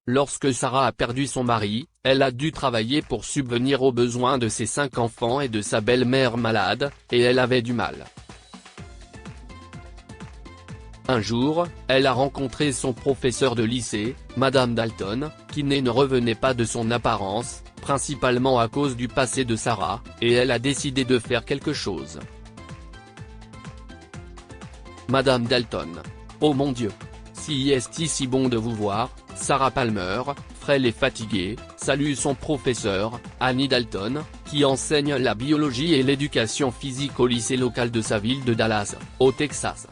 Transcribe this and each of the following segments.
Lorsque Sarah a perdu son mari, elle a dû travailler pour subvenir aux besoins de ses 5 enfants et de sa belle-mère malade, et elle avait du mal. Un jour, elle a rencontré son professeur de lycée, Madame Dalton, qui ne revenait pas de son apparence, principalement à cause du passé de Sarah, et elle a décidé de faire quelque chose. Madame Dalton. Oh mon Dieu. Si est si bon de vous voir, Sarah Palmer, frêle et fatiguée, salue son professeur, Annie Dalton, qui enseigne la biologie et l'éducation physique au lycée local de sa ville de Dallas, au Texas.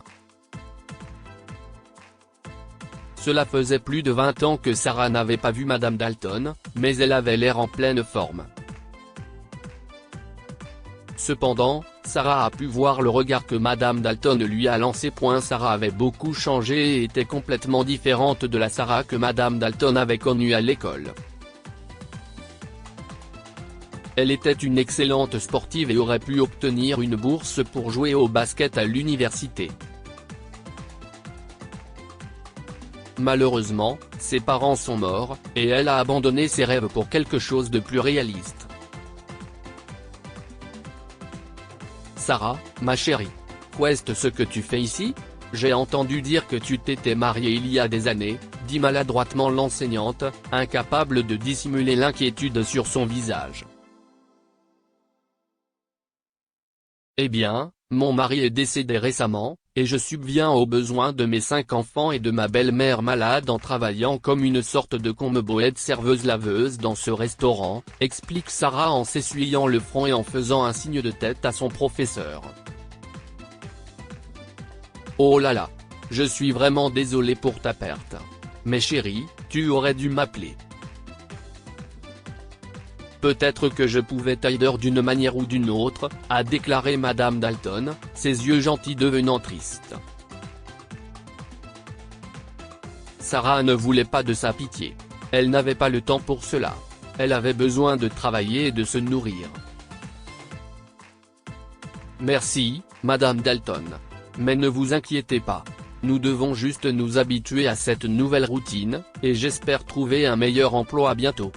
Cela faisait plus de 20 ans que Sarah n'avait pas vu Madame Dalton, mais elle avait l'air en pleine forme. Cependant, Sarah a pu voir le regard que Madame Dalton lui a lancé. Sarah avait beaucoup changé et était complètement différente de la Sarah que Madame Dalton avait connue à l'école. Elle était une excellente sportive et aurait pu obtenir une bourse pour jouer au basket à l'université. Malheureusement, ses parents sont morts, et elle a abandonné ses rêves pour quelque chose de plus réaliste. Sarah, ma chérie. Qu'est-ce ce que tu fais ici? J'ai entendu dire que tu t'étais mariée il y a des années, dit maladroitement l'enseignante, incapable de dissimuler l'inquiétude sur son visage. Eh bien, mon mari est décédé récemment, et je subviens aux besoins de mes 5 enfants et de ma belle-mère malade en travaillant comme une sorte de comboette serveuse-laveuse dans ce restaurant, explique Sarah en s'essuyant le front et en faisant un signe de tête à son professeur. Oh là là. Je suis vraiment désolé pour ta perte. Mais chérie, tu aurais dû m'appeler. Peut-être que je pouvais t'aider d'une manière ou d'une autre, a déclaré Madame Dalton, ses yeux gentils devenant tristes. Sarah ne voulait pas de sa pitié. Elle n'avait pas le temps pour cela. Elle avait besoin de travailler et de se nourrir. Merci, Madame Dalton. Mais ne vous inquiétez pas. Nous devons juste nous habituer à cette nouvelle routine, et j'espère trouver un meilleur emploi bientôt.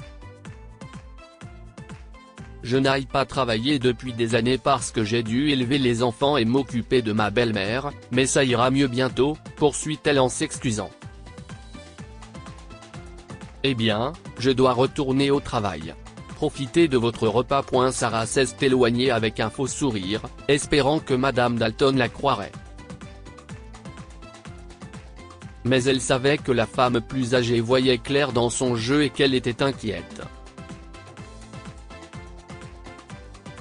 Je n'aille pas travailler depuis des années parce que j'ai dû élever les enfants et m'occuper de ma belle-mère, mais ça ira mieux bientôt, poursuit-elle en s'excusant. Eh bien, je dois retourner au travail. Profitez de votre repas. Sarah s'est éloignée avec un faux sourire, espérant que Madame Dalton la croirait. Mais elle savait que la femme plus âgée voyait clair dans son jeu et qu'elle était inquiète.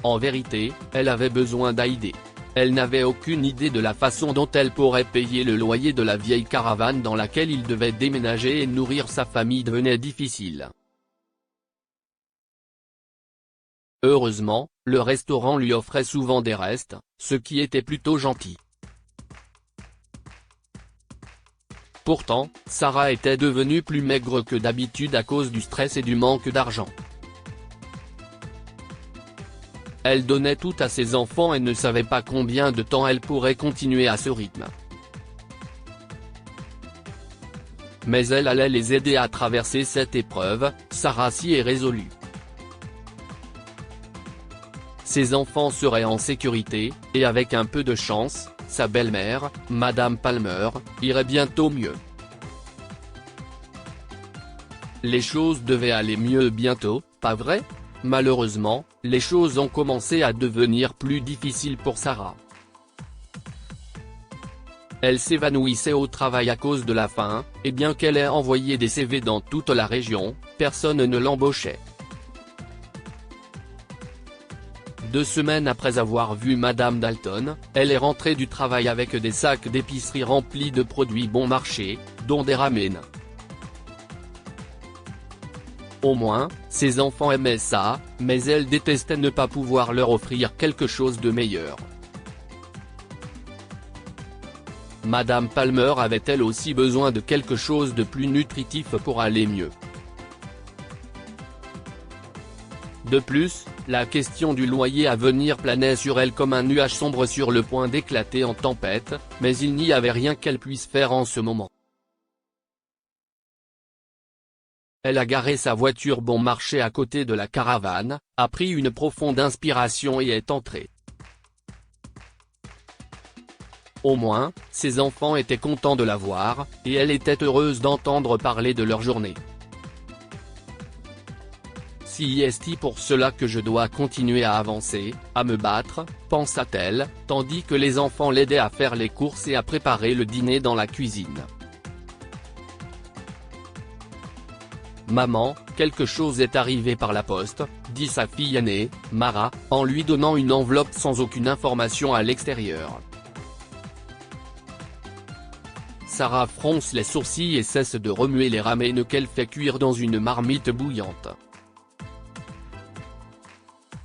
En vérité, elle avait besoin d'aider. Elle n'avait aucune idée de la façon dont elle pourrait payer le loyer de la vieille caravane dans laquelle il devait déménager et nourrir sa famille devenait difficile. Heureusement, le restaurant lui offrait souvent des restes, ce qui était plutôt gentil. Pourtant, Sarah était devenue plus maigre que d'habitude à cause du stress et du manque d'argent. Elle donnait tout à ses enfants et ne savait pas combien de temps elle pourrait continuer à ce rythme. Mais elle allait les aider à traverser cette épreuve, Sarah s'y est résolue. Ses enfants seraient en sécurité, et avec un peu de chance, sa belle-mère, Madame Palmer, irait bientôt mieux. Les choses devaient aller mieux bientôt, pas vrai? Malheureusement, les choses ont commencé à devenir plus difficiles pour Sarah. Elle s'évanouissait au travail à cause de la faim, et bien qu'elle ait envoyé des CV dans toute la région, personne ne l'embauchait. 2 semaines après avoir vu Madame Dalton, elle est rentrée du travail avec des sacs d'épicerie remplis de produits bon marché, dont des ramen. Au moins, ses enfants aimaient ça, mais elle détestait ne pas pouvoir leur offrir quelque chose de meilleur. Madame Palmer avait elle aussi besoin de quelque chose de plus nutritif pour aller mieux. De plus, la question du loyer à venir planait sur elle comme un nuage sombre sur le point d'éclater en tempête, mais il n'y avait rien qu'elle puisse faire en ce moment. Elle a garé sa voiture bon marché à côté de la caravane, a pris une profonde inspiration et est entrée. Au moins, ses enfants étaient contents de la voir, et elle était heureuse d'entendre parler de leur journée. C'est pour cela que je dois continuer à avancer, à me battre, pensa-t-elle, tandis que les enfants l'aidaient à faire les courses et à préparer le dîner dans la cuisine. Maman, quelque chose est arrivé par la poste, dit sa fille aînée, Mara, en lui donnant une enveloppe sans aucune information à l'extérieur. Sarah fronce les sourcils et cesse de remuer les ramen qu'elle fait cuire dans une marmite bouillante.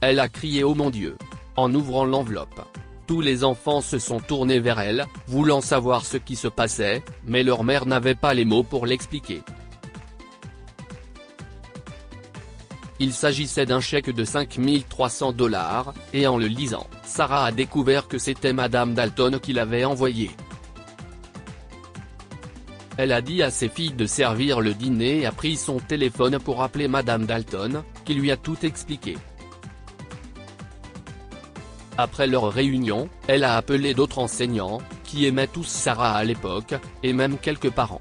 Elle a crié « Oh mon Dieu !» en ouvrant l'enveloppe. Tous les enfants se sont tournés vers elle, voulant savoir ce qui se passait, mais leur mère n'avait pas les mots pour l'expliquer. Il s'agissait d'un chèque de $5300, et en le lisant, Sarah a découvert que c'était Madame Dalton qui l'avait envoyé. Elle a dit à ses filles de servir le dîner et a pris son téléphone pour appeler Madame Dalton, qui lui a tout expliqué. Après leur réunion, elle a appelé d'autres enseignants, qui aimaient tous Sarah à l'époque, et même quelques parents.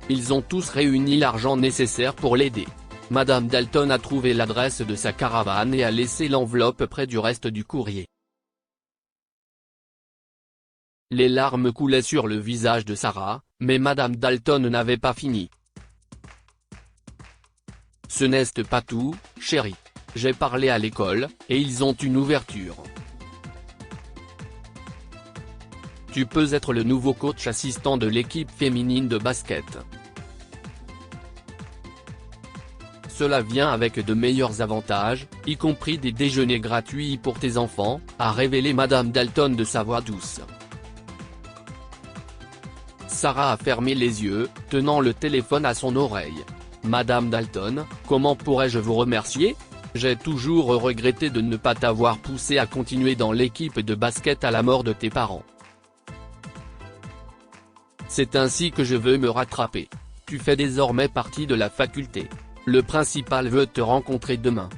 Ils ont tous réuni l'argent nécessaire pour l'aider. Madame Dalton a trouvé l'adresse de sa caravane et a laissé l'enveloppe près du reste du courrier. Les larmes coulaient sur le visage de Sarah, mais Madame Dalton n'avait pas fini. « Ce n'est pas tout, chérie. J'ai parlé à l'école, et ils ont une ouverture. Tu peux être le nouveau coach assistant de l'équipe féminine de basket. Cela vient avec de meilleurs avantages, y compris des déjeuners gratuits pour tes enfants, a révélé Madame Dalton de sa voix douce. Sarah a fermé les yeux, tenant le téléphone à son oreille. Madame Dalton, comment pourrais-je vous remercier ? J'ai toujours regretté de ne pas t'avoir poussé à continuer dans l'équipe de basket à la mort de tes parents. C'est ainsi que je veux me rattraper. Tu fais désormais partie de la faculté. Le principal veut te rencontrer demain.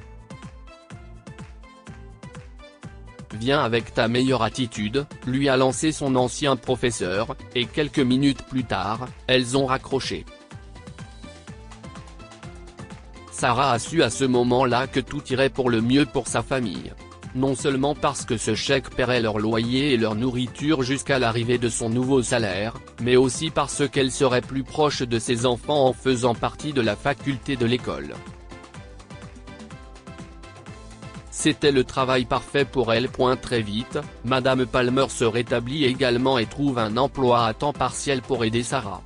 Viens avec ta meilleure attitude, lui a lancé son ancien professeur, et quelques minutes plus tard, elles ont raccroché. Sarah a su à ce moment-là que tout irait pour le mieux pour sa famille. Non seulement parce que ce chèque paierait leur loyer et leur nourriture jusqu'à l'arrivée de son nouveau salaire, mais aussi parce qu'elle serait plus proche de ses enfants en faisant partie de la faculté de l'école. C'était le travail parfait pour elle. Très vite, Madame Palmer se rétablit également et trouve un emploi à temps partiel pour aider Sarah.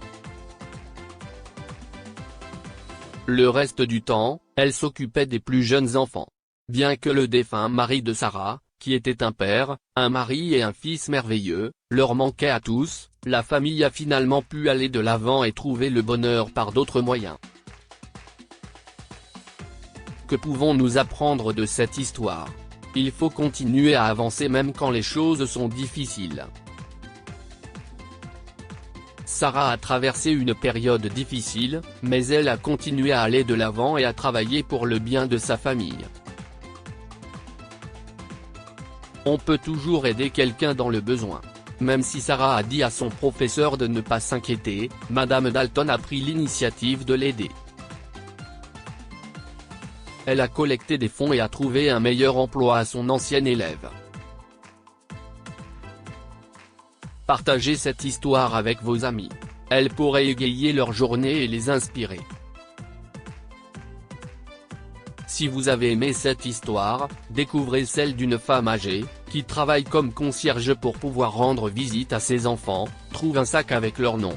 Le reste du temps, elle s'occupait des plus jeunes enfants. Bien que le défunt mari de Sarah, qui était un père, un mari et un fils merveilleux, leur manquait à tous, la famille a finalement pu aller de l'avant et trouver le bonheur par d'autres moyens. Que pouvons-nous apprendre de cette histoire ? Il faut continuer à avancer même quand les choses sont difficiles. Sarah a traversé une période difficile, mais elle a continué à aller de l'avant et à travailler pour le bien de sa famille. On peut toujours aider quelqu'un dans le besoin. Même si Sarah a dit à son professeur de ne pas s'inquiéter, Madame Dalton a pris l'initiative de l'aider. Elle a collecté des fonds et a trouvé un meilleur emploi à son ancienne élève. Partagez cette histoire avec vos amis. Elle pourrait égayer leur journée et les inspirer. Si vous avez aimé cette histoire, découvrez celle d'une femme âgée, qui travaille comme concierge pour pouvoir rendre visite à ses enfants, trouve un sac avec leur nom.